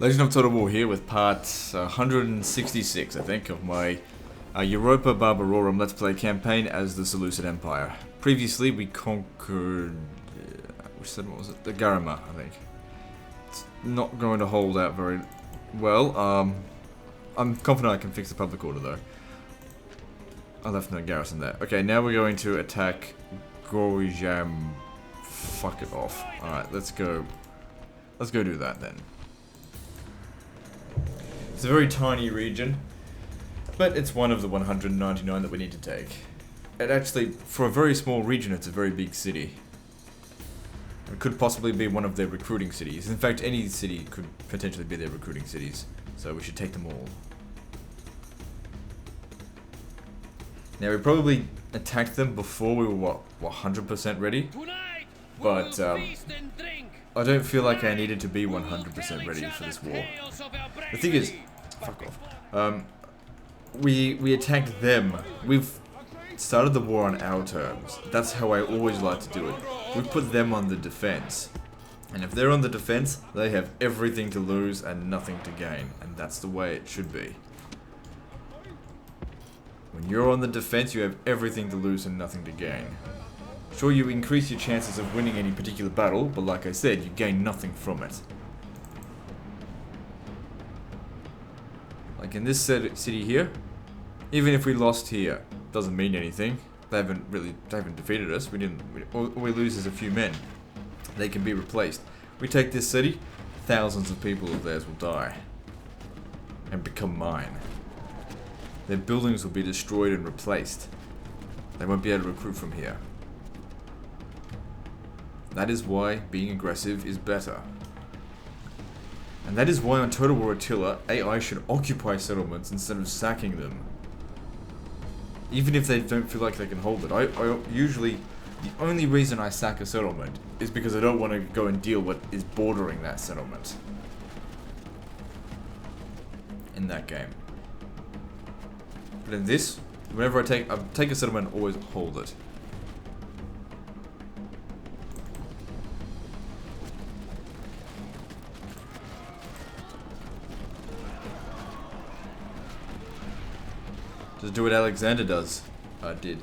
Legend of Total War here with part 166, I think, of my Europa Barbarorum Let's Play campaign as the Seleucid Empire. Previously, we conquered... which settlement was it? The Garima, I think. It's not going to hold out very well. I'm confident I can fix the public order, though. I left no garrison there. Okay, now we're going to attack Gorijam. Fuck it off. Alright, let's go. Let's go do that, then. It's a very tiny region, but it's one of the 199 that we need to take. And actually, for a very small region, it's a very big city. It could possibly be one of their recruiting cities. In fact, any city could potentially be their recruiting cities, so we should take them all. Now, we probably attacked them before we were, what 100% ready? But, I don't feel like I needed to be 100% ready for this war. The thing is, fuck off. We attacked them. We've started the war on our terms. That's how I always like to do it. We put them on the defense. And if they're on the defense, they have everything to lose and nothing to gain. And that's the way it should be. When you're on the defense, you have everything to lose and nothing to gain. Sure, you increase your chances of winning any particular battle, but like I said, you gain nothing from it. Like in this city here, even if we lost here, doesn't mean anything. They haven't defeated us. All we lose is a few men. They can be replaced. We take this city, thousands of people of theirs will die and become mine. Their buildings will be destroyed and replaced. They won't be able to recruit from here. That is why being aggressive is better. And that is why on Total War Attila, AI should occupy settlements instead of sacking them. Even if they don't feel like they can hold it. I usually, the only reason I sack a settlement is because I don't want to go and deal what is bordering that settlement. In that game. But in this, whenever I take a settlement, always hold it. Just do what Alexander did.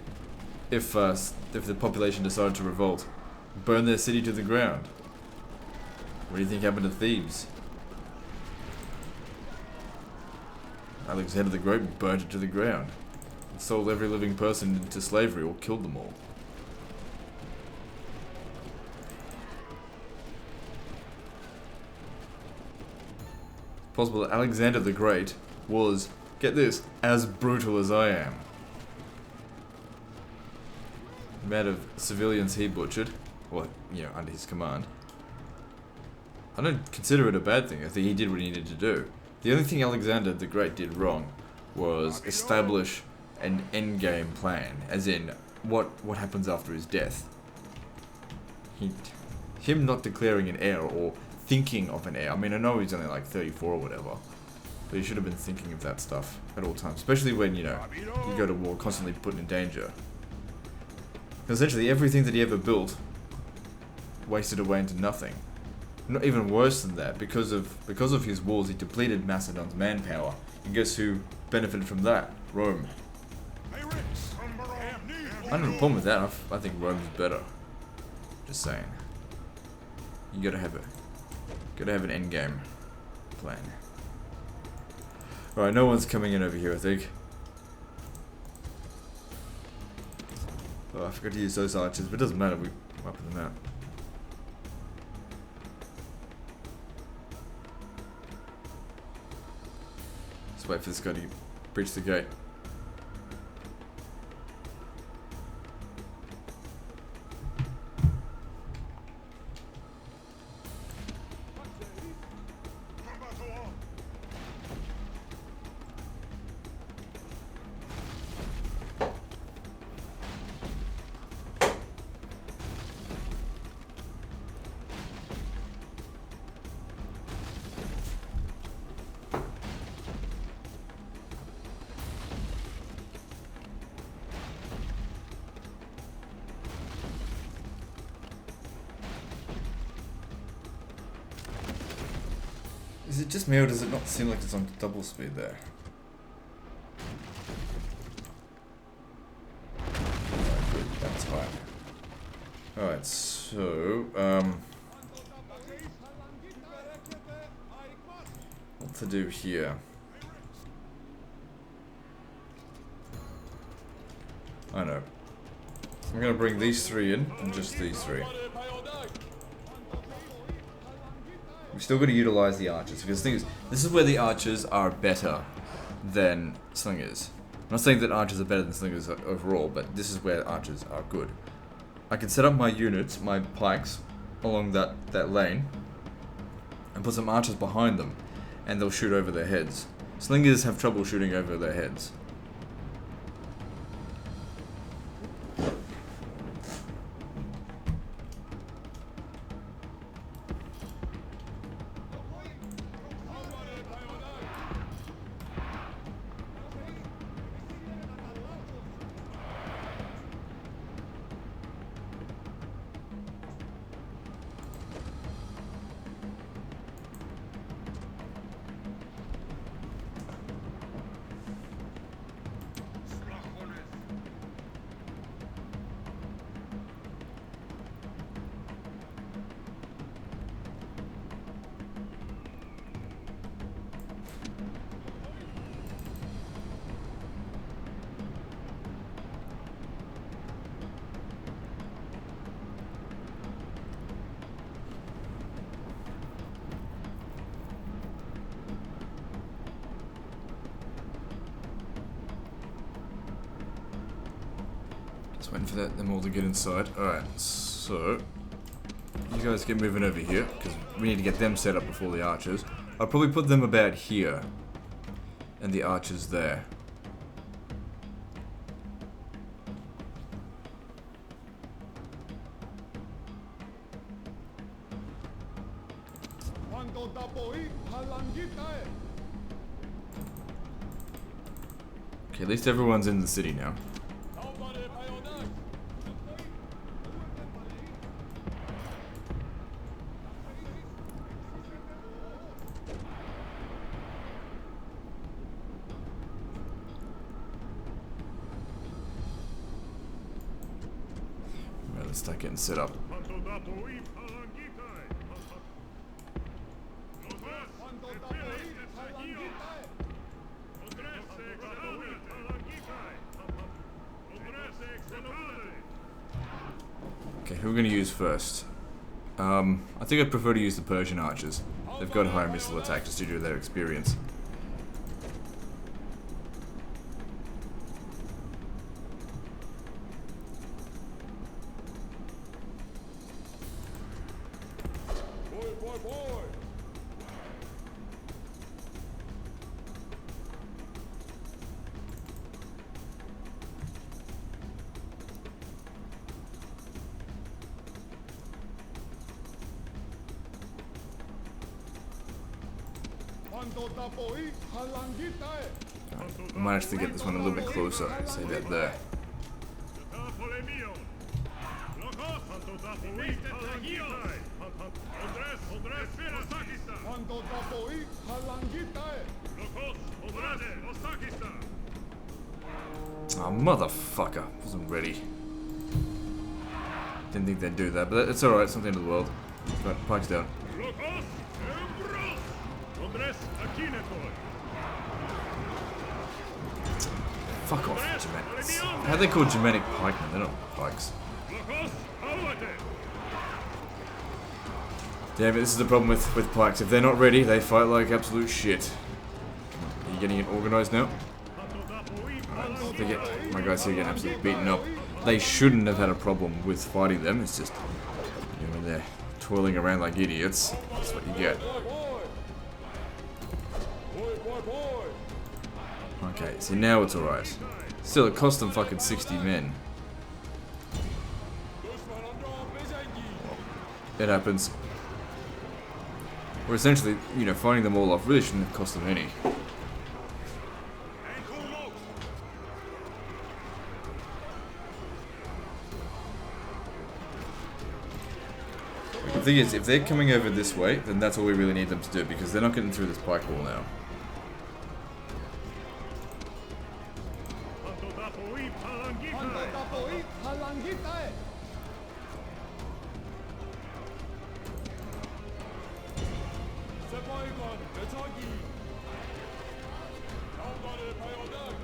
If the population decided to revolt, burn their city to the ground. What do you think happened to Thebes? Alexander the Great burnt it to the ground. And sold every living person into slavery or killed them all. It's possible that Alexander the Great was, get this, as brutal as I am. The amount of civilians he butchered, or, under his command. I don't consider it a bad thing. I think he did what he needed to do. The only thing Alexander the Great did wrong was establish an endgame plan, as in, what happens after his death. Him not declaring an heir, or thinking of an heir. I mean, I know he's only like 34 or whatever. But you should have been thinking of that stuff at all times. Especially when, you go to war constantly put in danger. Essentially, everything that he ever built wasted away into nothing. Not even worse than that. Because of his wars, he depleted Macedon's manpower. And guess who benefited from that? Rome. I don't have a problem with that. I think Rome's better. Just saying. You gotta have an endgame plan. Alright, no one's coming in over here, I think. Oh, I forgot to use those archers, but it doesn't matter, we wipe them out. Let's wait for this guy to breach the gate. Is it just me or does it not seem like it's on double speed there? Alright, good. That's fine. Alright, so, what to do here? I know. I'm gonna bring these three in, and just these three. We still gotta utilize the archers, because the thing is, this is where the archers are better than slingers. I'm not saying that archers are better than slingers overall, but this is where archers are good. I can set up my units, my pikes, along that lane, and put some archers behind them, and they'll shoot over their heads. Slingers have trouble shooting over their heads. Just waiting for them all to get inside. Alright, so you guys get moving over here, because we need to get them set up before the archers. I'll probably put them about here, and the archers there. Okay, at least everyone's in the city now. Right, let's start getting set up. Okay, who are we going to use first? I think I'd prefer to use the Persian archers. They've got higher missile attack just due to their experience. I managed to get this one a little bit closer. Say that there. Oh, motherfucker. Wasn't ready. Didn't think they'd do that, but it's alright. It's not the end of the world. Right, pikes down. Fuck off, Germanics. How are they called Germanic pikemen? They're not pikes. Damn it, this is the problem with pikes. If they're not ready, they fight like absolute shit. Are you getting it organized now? Alright, they get my guys here getting absolutely beaten up. They shouldn't have had a problem with fighting them. It's just, you know, when they're twirling around like idiots, that's what you get. Okay, see now it's alright. Still, it cost them fucking 60 men. It happens. We're essentially, you know, fighting them all off really shouldn't have cost them any. The thing is, if they're coming over this way, then that's all we really need them to do, because they're not getting through this pike wall now.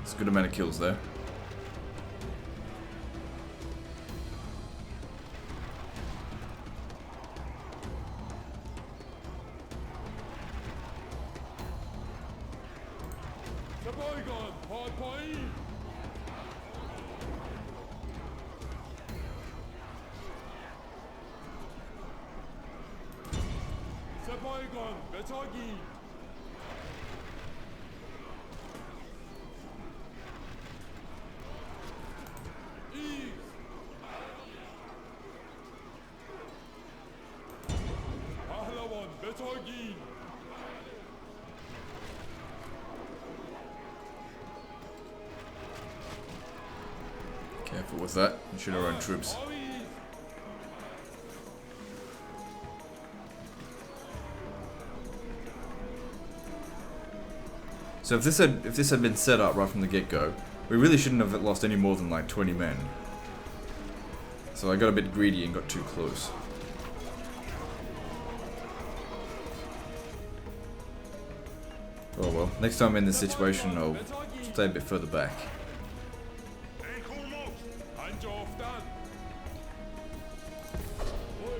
It's a good amount of kills there. Careful with that. We shoot our own troops. So if this had been set up right from the get-go, we really shouldn't have lost any more than like 20 men. So I got a bit greedy and got too close. Oh well, next time I'm in this situation I'll stay a bit further back.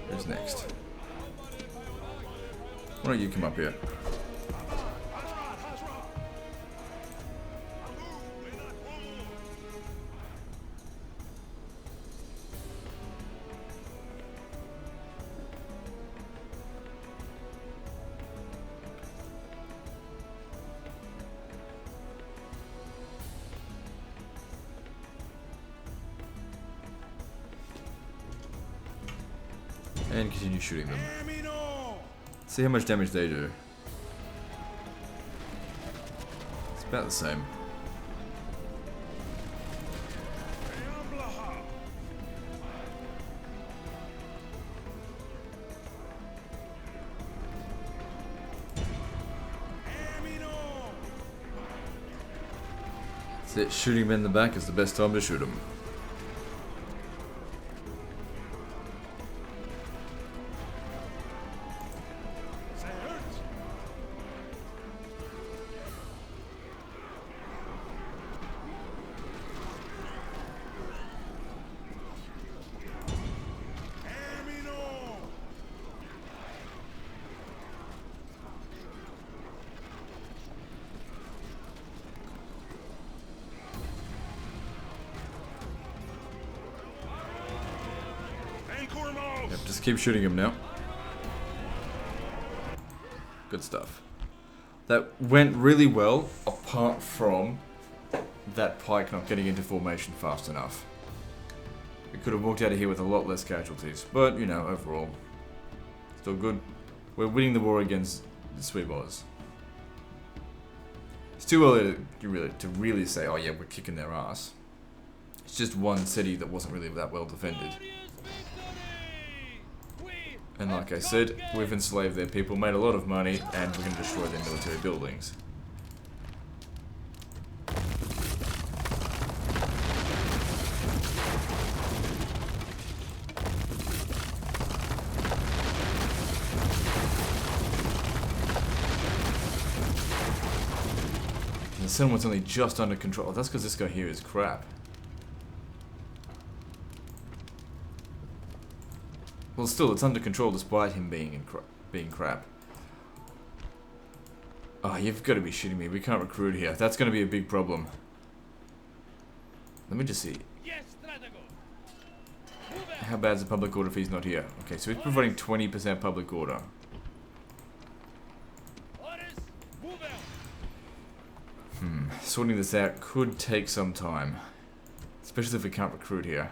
Who's next? Why don't you come up here? And continue shooting them. See how much damage they do. It's about the same. That's it, shooting them in the back is the best time to shoot them. Yep, just keep shooting him now. Good stuff. That went really well, apart from that pike not getting into formation fast enough. We could have walked out of here with a lot less casualties, but, you know, overall, still good. We're winning the war against the Sweeboys. It's too early to really say, oh yeah, we're kicking their ass. It's just one city that wasn't really that well defended. And like I said, we've enslaved their people, made a lot of money, and we're going to destroy their military buildings. And the settlement's only just under control. That's because this guy here is crap. Well, still, it's under control despite him being crap. Oh, you've got to be shitting me. We can't recruit here. That's going to be a big problem. Let me just see. How bad is the public order if he's not here? Okay, so he's providing 20% public order. Sorting this out could take some time. Especially if we can't recruit here.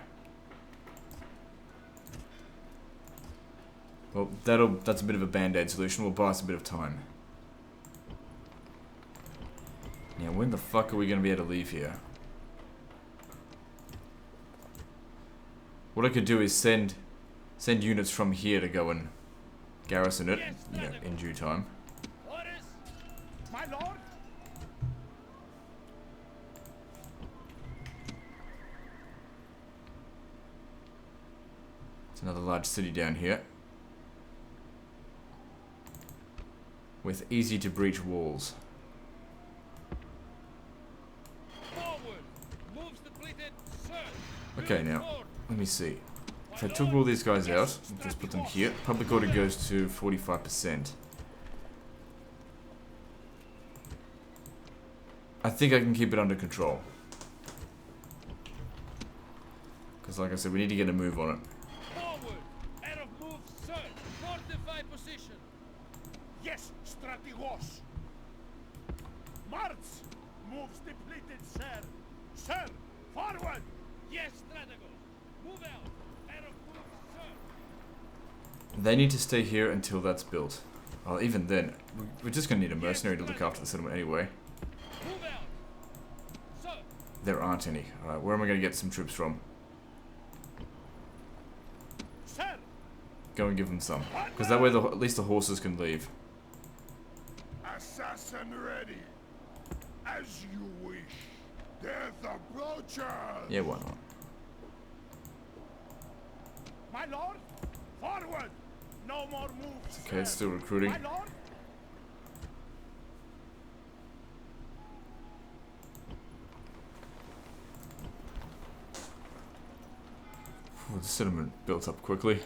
Well, that's a bit of a band-aid solution. We'll buy us a bit of time. Yeah, when the fuck are we going to be able to leave here? What I could do is send units from here to go and garrison it, you know, in due time. My lord. It's another large city down here with easy to breach walls. Okay, now let me see. If I took all these guys out, just put them here, public order goes to 45%. I think I can keep it under control. Because like I said, we need to get a move on it. Forward! Out of move, sir! Fortify position! Yes, strategos! March! Moves depleted, sir! Sir! Forward! Yes, strategos! Move out! Out of move, sir! They need to stay here until that's built. Well, even then, we're just going to need a mercenary to look after the settlement anyway. Move out! Sir! There aren't any. Alright, where am I going to get some troops from? Sir! Go and give them some. Because that way at least the horses can leave. Assassin ready! As you wish! Death approaches! Yeah, why not? My lord! Forward! No more moves! Okay, it's still recruiting. My lord! Oh, the settlement built up quickly.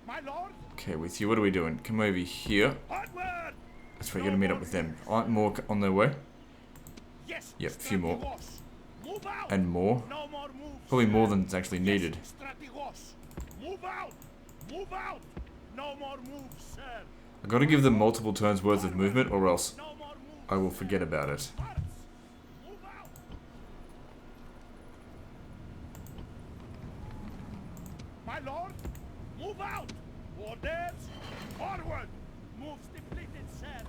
My lord! Okay, with you, what are we doing? Come over here. Onward! That's right, you gotta meet up with them. Aren't more on their way? Yes, Yep, a few more. strategos. Move out! And more. No more moves! Probably more than's actually needed. Yes, strategos. Move out! Move out! No more moves, sir! I gotta give them multiple turns worth of movement or else No more moves! I will forget about it. March! Move out! My lord! Move out! Orders! Forward! Moves depleted, sir!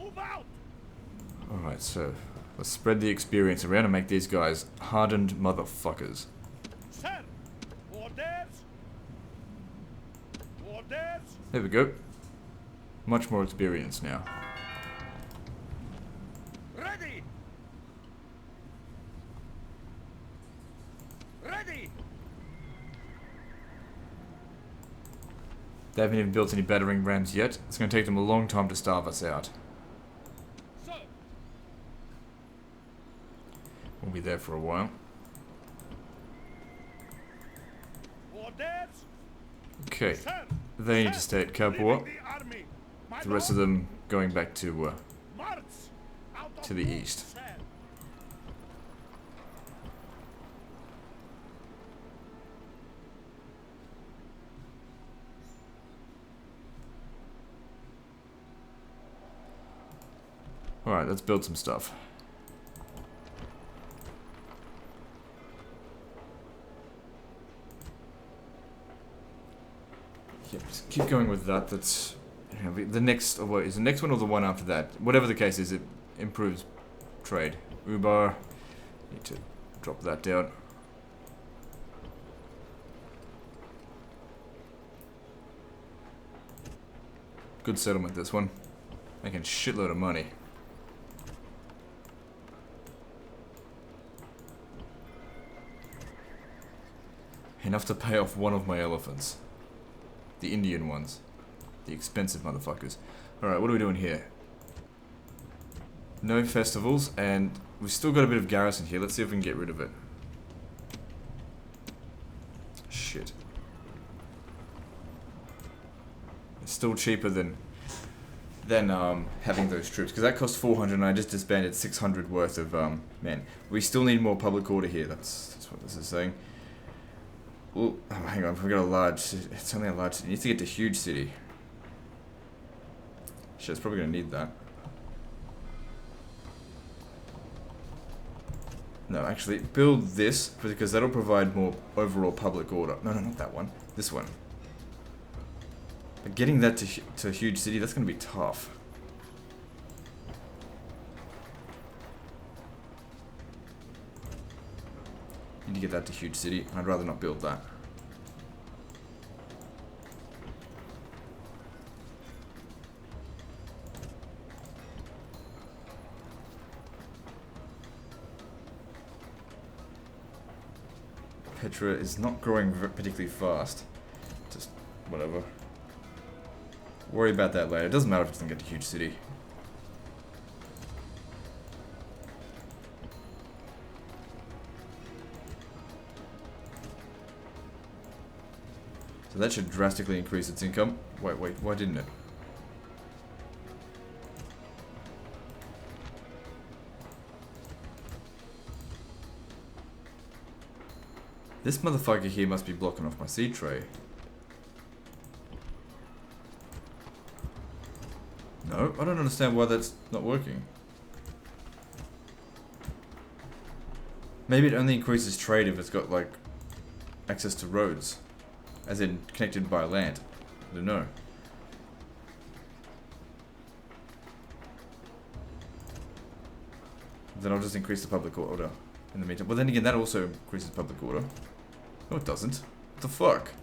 Move out! Alright, so let's spread the experience around and make these guys hardened motherfuckers. Sir! Orders! Orders! There we go. Much more experience now. Ready! Ready! They haven't even built any battering rams yet. It's going to take them a long time to starve us out. Sir! We'll be there for a while. Orders! Okay, Sir! they need to stay at Capua. Leaving the army! My The rest of lord, them going back to march! Out of to the move, east. sir. Alright, let's build some stuff. Yeah, just keep going with that. That's you know, the next. Or what is the next one or the one after that? Whatever the case is, it improves trade. Ubar. Need to drop that down. Good settlement, this one. Making a shitload of money. Enough to pay off one of my elephants. The Indian ones. The expensive motherfuckers. Alright, what are we doing here? No festivals, and we've still got a bit of garrison here. Let's see if we can get rid of it. Shit. It's still cheaper than having those troops, because that cost 400 and I just disbanded 600 worth of men. We still need more public order here. That's what this is saying. Well, oh, hang on, we've got a large, it's only a large city. It needs to get to a huge city. Shit, it's probably going to need that. No, actually, build this, because that'll provide more overall public order. No, not that one. This one. But getting that to a huge city, that's going to be tough. You Need to get that to huge city. I'd rather not build that. Petra is not growing particularly fast. Just whatever. Worry about that later. It doesn't matter if it doesn't get to huge city. So that should drastically increase its income. Wait, why didn't it? This motherfucker here must be blocking off my seed tray. No, I don't understand why that's not working. Maybe it only increases trade if it's got, like, access to roads. As in, connected by land. I don't know. Then I'll just increase the public order in the meantime. But then again, that also increases public order. No, it doesn't. What the fuck?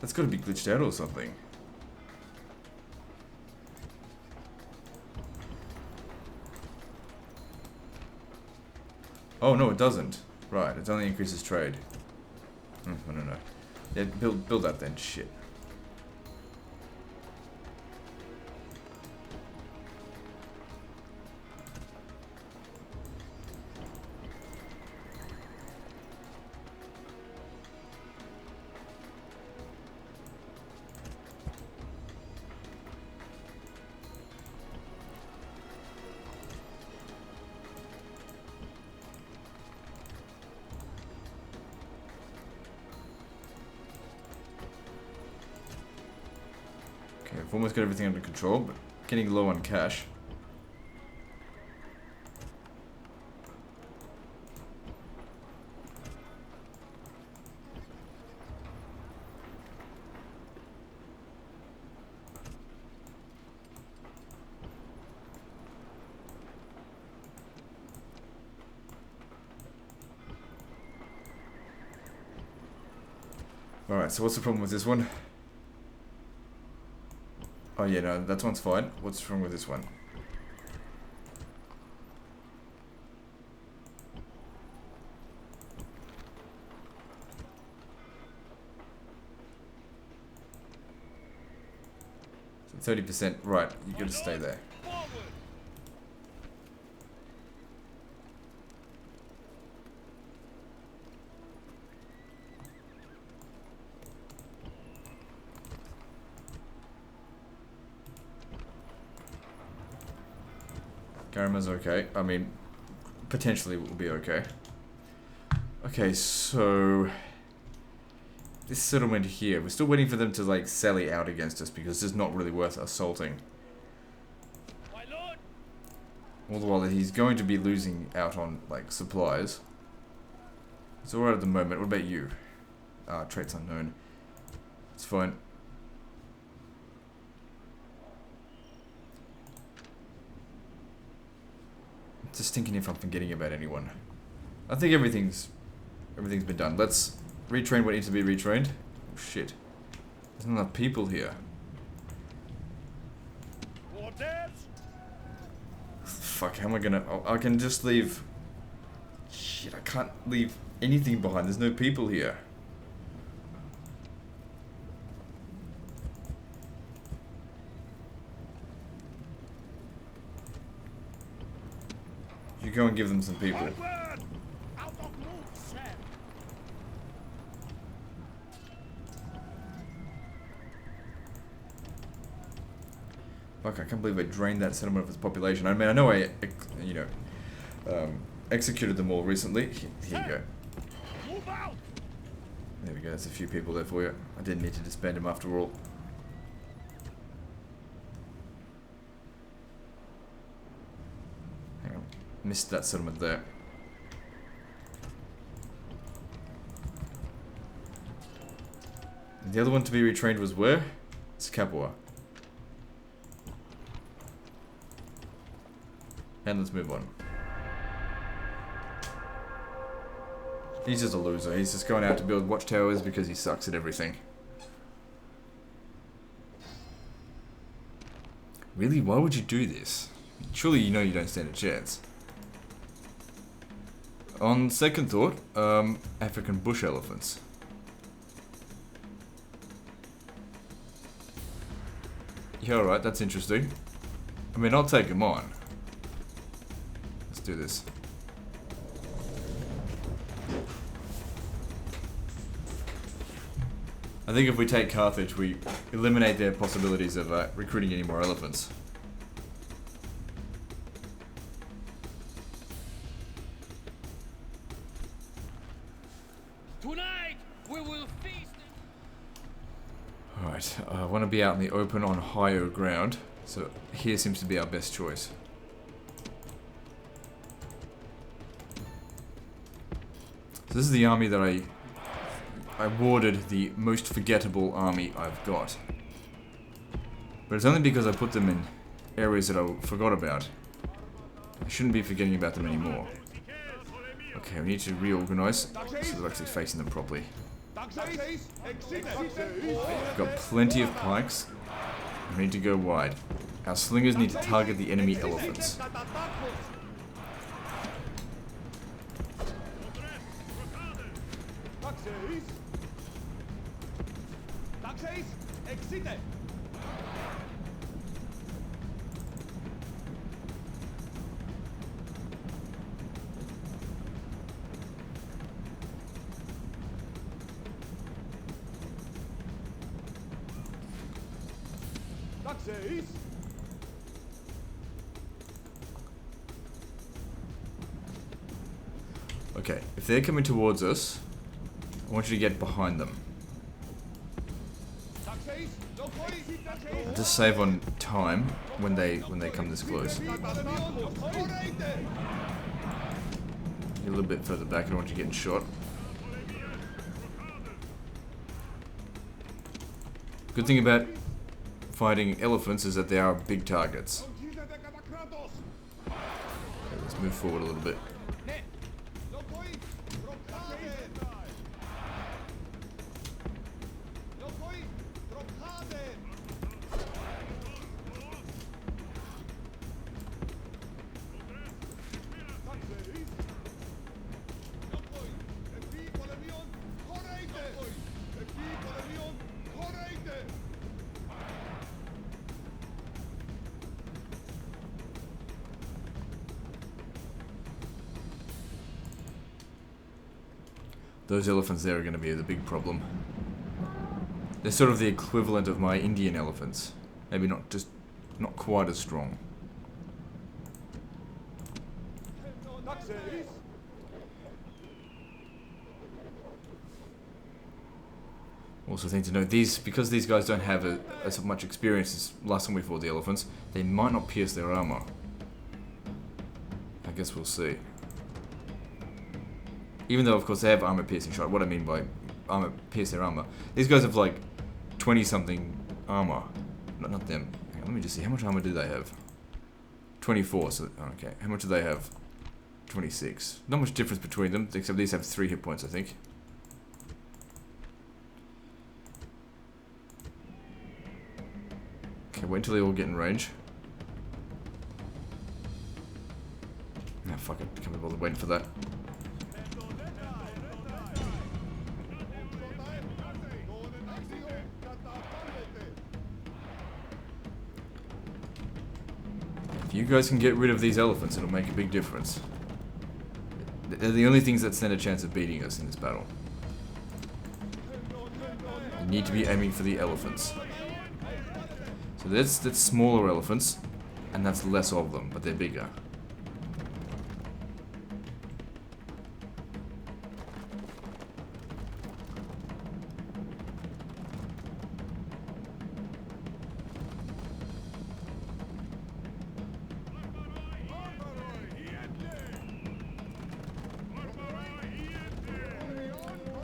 That's gotta be glitched out or something. Oh, no, it doesn't. Right, it only increases trade. I don't know. Yeah, build that then. Shit. Okay, I've almost got everything under control, but getting low on cash. Alright, so what's the problem with this one? Oh yeah, no, that one's fine. What's wrong with this one? So 30%, right, you gotta stay there. Garama's okay. I mean, potentially it will be okay. Okay, so this settlement here, we're still waiting for them to like sally out against us because it's not really worth assaulting. My lord. All the while that he's going to be losing out on like supplies. It's alright at the moment. What about you? Traits unknown. It's fine. Just thinking if I'm forgetting about anyone. I think everything's been done. Let's retrain what needs to be retrained. Oh shit. There's not enough people here. Orders. Fuck, how am I gonna... Oh, I can just leave... Shit, I can't leave anything behind. There's no people here. You go and give them some people. Forward. Out of move, sir. Fuck, I can't believe I drained that settlement of its population. I mean, I know I, you know, executed them all recently. Here you go. Move out. There we go, there's a few people there for you. I didn't need to disband them after all. Hang on, missed that settlement there. And the other one to be retrained was where? It's Capua. And let's move on. He's just a loser. He's just going out to build watchtowers because he sucks at everything. Really? Why would you do this? Surely you know you don't stand a chance. On second thought, African bush elephants. Yeah, alright, that's interesting. I mean, I'll take him on. Let's do this. I think if we take Carthage, we eliminate their possibilities of recruiting any more elephants. Tonight we will feast. Alright, I want to be out in the open on higher ground, so here seems to be our best choice. So this is the army that I awarded the most forgettable army I've got. But it's only because I put them in areas that I forgot about. I shouldn't be forgetting about them anymore. Okay, we need to reorganize so they're actually facing them properly. We've got plenty of pikes. We need to go wide. Our slingers need to target the enemy elephants. Okay, if they're coming towards us, I want you to get behind them. Just save on time when they come this close. Get a little bit further back, I don't want you getting shot. Good thing about fighting elephants is that they are big targets. Okay, let's move forward a little bit. Those elephants there are going to be the big problem. They're sort of the equivalent of my Indian elephants. Maybe not quite as strong. Also, thing to note, because these guys don't have as much experience as last time we fought the elephants, they might not pierce their armor. I guess we'll see. Even though, of course, they have armor piercing shot. What I mean by armor pierce their armor. These guys have like 20-something armor. Not them. Hang on, let me just see. How much armor do they have? 24. So okay. How much do they have? 26. Not much difference between them, except these have 3 hit points, I think. Okay, wait until they all get in range. Ah, fuck it. Can't be bothered waiting for that. If you guys can get rid of these elephants, it'll make a big difference. They're the only things that stand a chance of beating us in this battle. You need to be aiming for the elephants. So that's smaller elephants, and that's less of them, but they're bigger.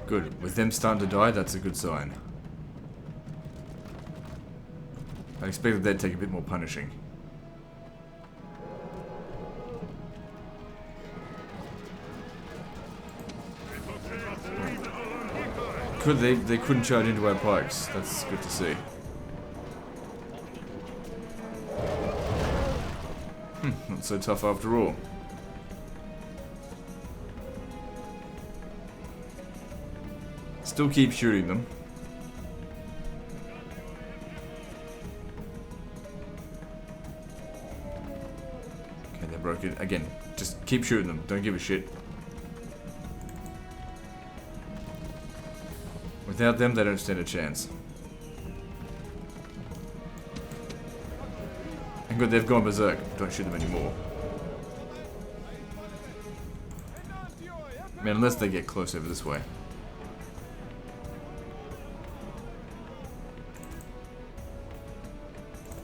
Good. With them starting to die, that's a good sign. I expected they'd take a bit more punishing. They couldn't charge into our pikes. That's good to see. Not so tough after all. Still keep shooting them. Okay, they're broken. Again, just keep shooting them. Don't give a shit. Without them, they don't stand a chance. And good, they've gone berserk. Don't shoot them anymore. Man, unless they get close over this way.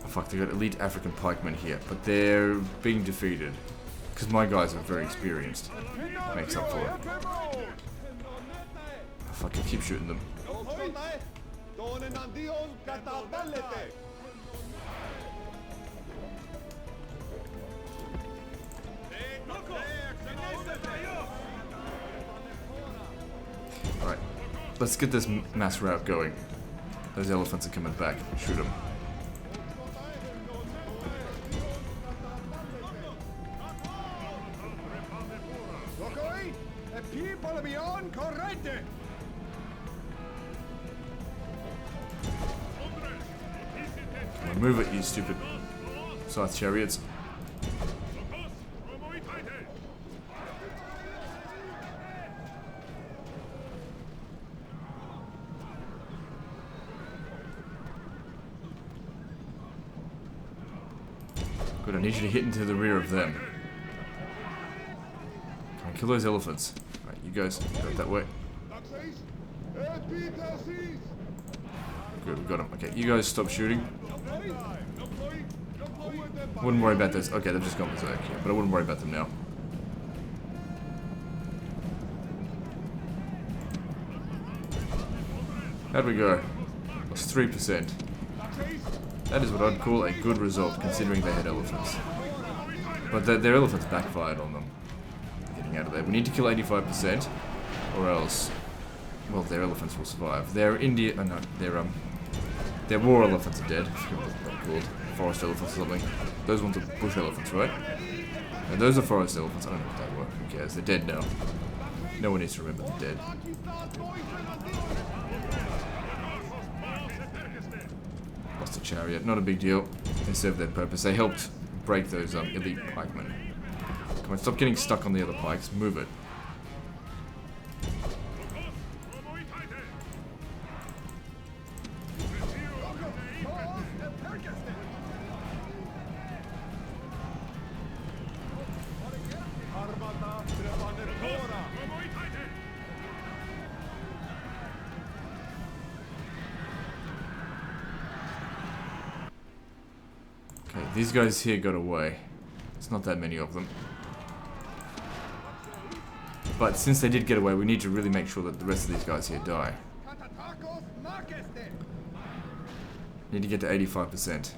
Oh, fuck, they got elite African pikemen here, but they're being defeated. Because my guys are very experienced. Makes up for it. Oh, fuck, I keep shooting them. Alright, let's get this mass rout going. Those elephants are coming back. Shoot them. Come on, move it, you stupid scythe chariots. Good, I need you to hit into the rear of them. Come on, kill those elephants. Alright, you guys, go that way. Good, we got them. Okay, you guys stop shooting. Wouldn't worry about those. Okay, they've just gone berserk, yeah, but I wouldn't worry about them now. How'd we go? Lost 3%. That is what I'd call a good result, considering they had elephants. But their elephants backfired on them. Getting out of there. We need to kill 85%, or else, well, their elephants will survive. Their war elephants are dead. I forget what they're called. Forest elephants or something. Those ones are bush elephants, right? And those are forest elephants. I don't know what they were. Who cares? They're dead now. No one needs to remember they're dead. Lost a chariot. Not a big deal. They served their purpose. They helped break those elite pikemen. Come on, stop getting stuck on the other pikes. Move it. Okay, these guys here got away. It's not that many of them. But since they did get away, we need to really make sure that the rest of these guys here die. Need to get to 85%.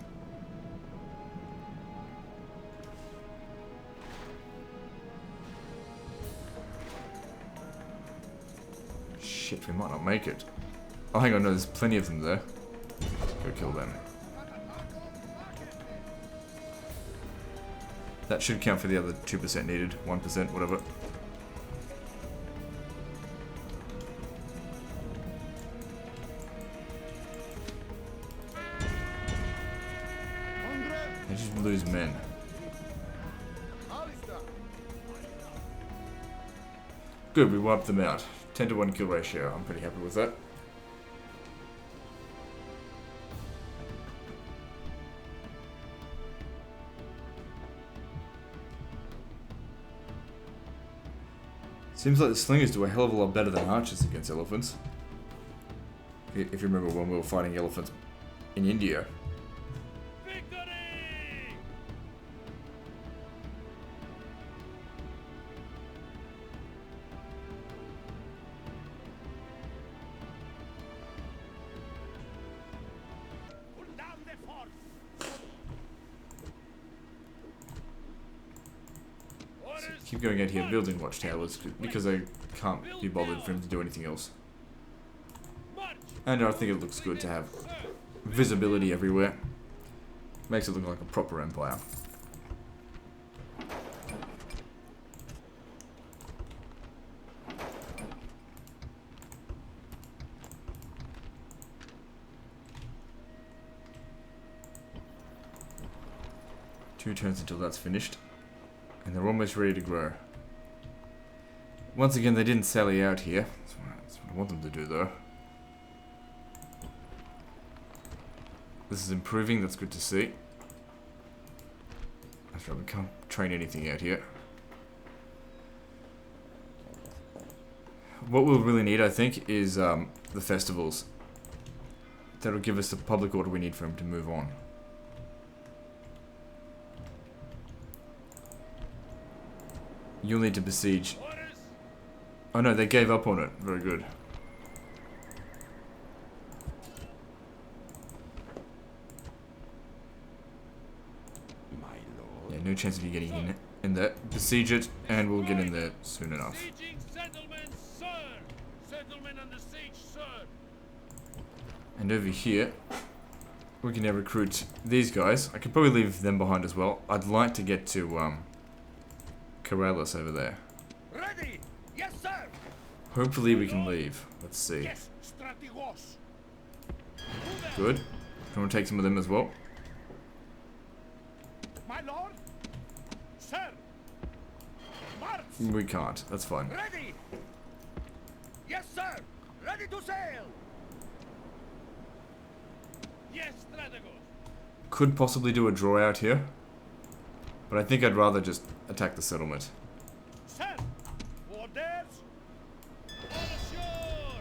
Shit, we might not make it. Oh, hang on, no, there's plenty of them there. Go kill them. That should count for the other 2% needed, 1%, whatever. They just lose men. Good, we wiped them out. 10-to-1 kill ratio. I'm pretty happy with that. Seems like the slingers do a hell of a lot better than archers against elephants. If you remember when we were fighting elephants in India. Keep going out here building watchtowers because I can't be bothered for him to do anything else. And I think it looks good to have visibility everywhere. Makes it look like a proper empire. Two turns until that's finished. And they're almost ready to grow. Once again, they didn't sally out here. That's what I want them to do, though. This is improving, that's good to see. That's right, we can't train anything out here. What we'll really need, I think, is the festivals. That'll give us the public order we need for him to move on. You'll need to besiege. Oh no, they gave up on it. Very good. Yeah, no chance of you getting in there. Besiege it, and we'll get in there soon enough. And over here, we can now recruit these guys. I could probably leave them behind as well. I'd like to get to Corrales over there. Ready? Yes, sir. Hopefully we can leave. Let's see. Yes, strategos. Good. Do you want to take some of them as well? My lord. Sir. March. We can't. That's fine. Ready. Yes, sir. Ready to sail. Yes, strategos. Could possibly do a draw out here. But I think I'd rather just attack the settlement. Sir. Orders. All ashore.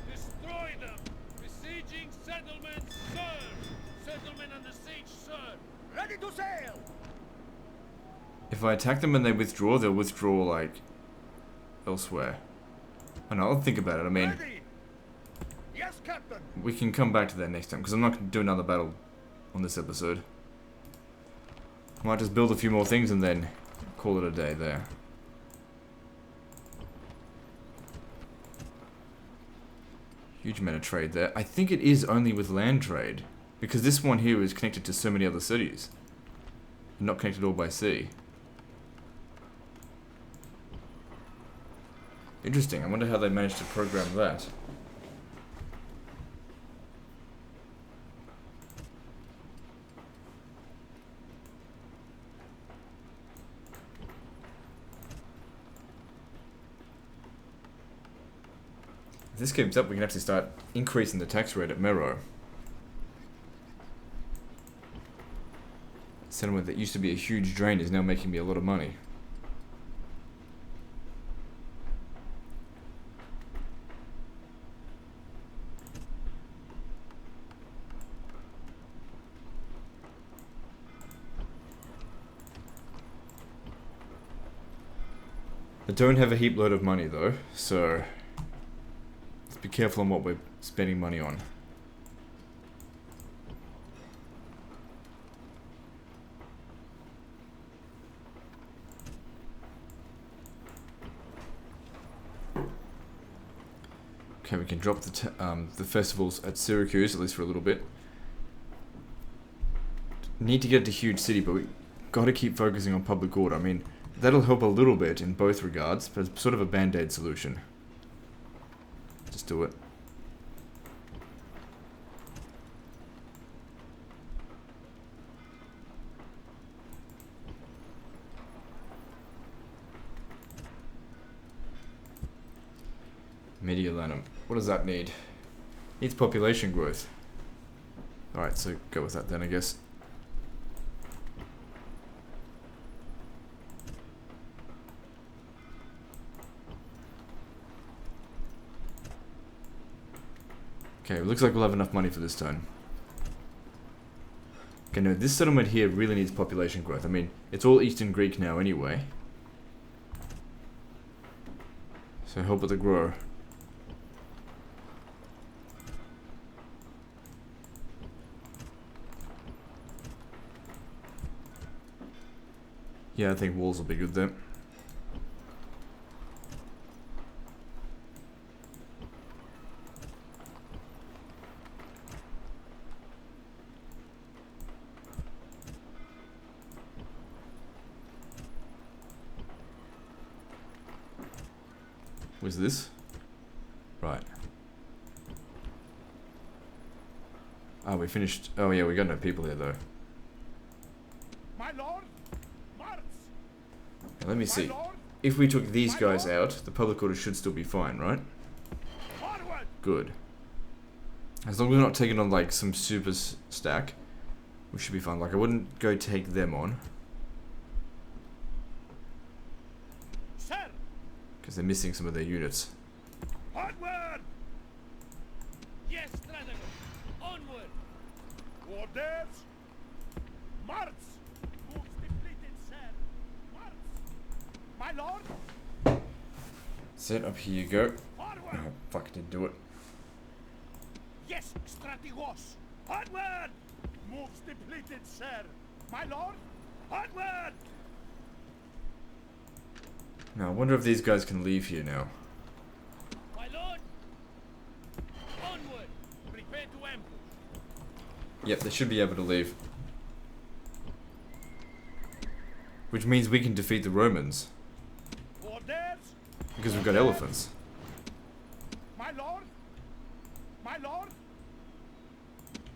Destroy them. Besieging settlements, sir. Settlement under siege, sir. Ready to sail. If I attack them and they withdraw, they'll withdraw, like, elsewhere. I know, I'll think about it. I mean, Ready. Yes, Captain. we can come back to that next time, because I'm not going to do another battle on this episode. I might just build a few more things and then call it a day there. Huge amount of trade there. I think it is only with land trade, because this one here is connected to so many other cities. Not connected all by sea. Interesting. I wonder how they managed to program that. If this keeps up, we can actually start increasing the tax rate at Mero. Settlement that used to be a huge drain is now making me a lot of money. I don't have a heap load of money though, so let's be careful on what we're spending money on. Okay, we can drop the festivals at Syracuse, at least for a little bit. Need to get to huge city, but we got to keep focusing on public order. I mean, that'll help a little bit in both regards, but it's sort of a band-aid solution. Just do it. Mediolanum. What does that need? Needs population growth. Alright, so go with that then, I guess. Okay, looks like we'll have enough money for this turn. Okay, no, this settlement here really needs population growth. I mean, it's all Eastern Greek now anyway. So help it to grow. Yeah, I think walls will be good there. Was this? Right. Oh, we finished. Oh yeah, we got no people there though. My lord, march. Now, let me see. My lord, If we took these My guys lord. out, the public order should still be fine, right? forward. Good. As long as we're not taking on like some super stack, we should be fine. Like I wouldn't go take them on Sir, because they're missing some of their units. onward. Yes, Stradago. Onward. Orders. March. Moves depleted, sir. March. My lord, Set up here you go. forward. Oh, fuck, didn't do it. Yes, Strategos. Onward. Moves depleted, sir. My lord, onward. Now I wonder if these guys can leave here now. My lord, onward. Prepare to ambush. Yep, they should be able to leave. Which means we can defeat the Romans Orders. because we've got elephants. My lord, my lord.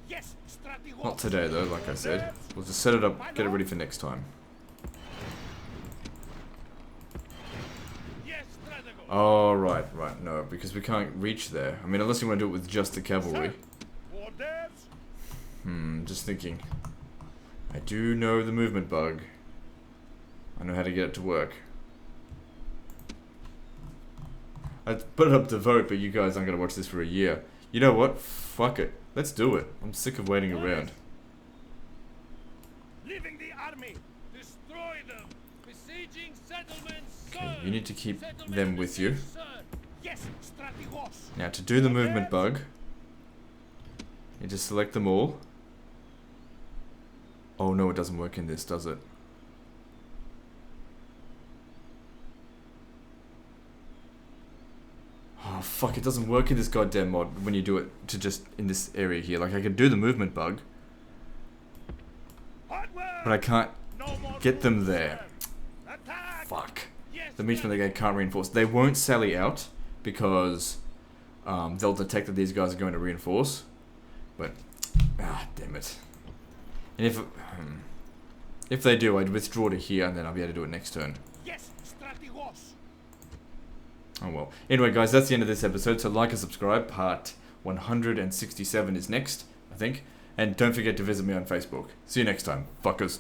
Yes, Strategos. Not today though, like I said. We'll just set it up, get it ready for next time. Yes, Stradago. Oh, right, no, because we can't reach there. I mean, unless you want to do it with just the cavalry. Orders. Just thinking. I do know the movement bug. I know how to get it to work. I put it up to vote, but you guys aren't going to watch this for a year. You know what? Fuck it. Let's do it. I'm sick of waiting around. Leaving the army. Destroy them. Besieging settlements, sir. Okay, you need to keep Settlements them with you. besieged, sir. Yes, Strategos. Now, to do the movement bug, you just select them all. Oh no, it doesn't work in this, does it? Oh fuck, it doesn't work in this goddamn mod when you do it to just in this area here. Like I can do the movement bug, but I can't No more get them moves, there. sir. Attack. Fuck. Yes, That means when they Strategos. can't reinforce. They won't sally out because they'll detect that these guys are going to reinforce. But damn it. And if they do, I'd withdraw to here and then I'll be able to do it next turn. Yes, Strategos. Oh well. Anyway, guys, that's the end of this episode. So like and subscribe. Part 167 is next, I think. And don't forget to visit me on Facebook. See you next time, fuckers.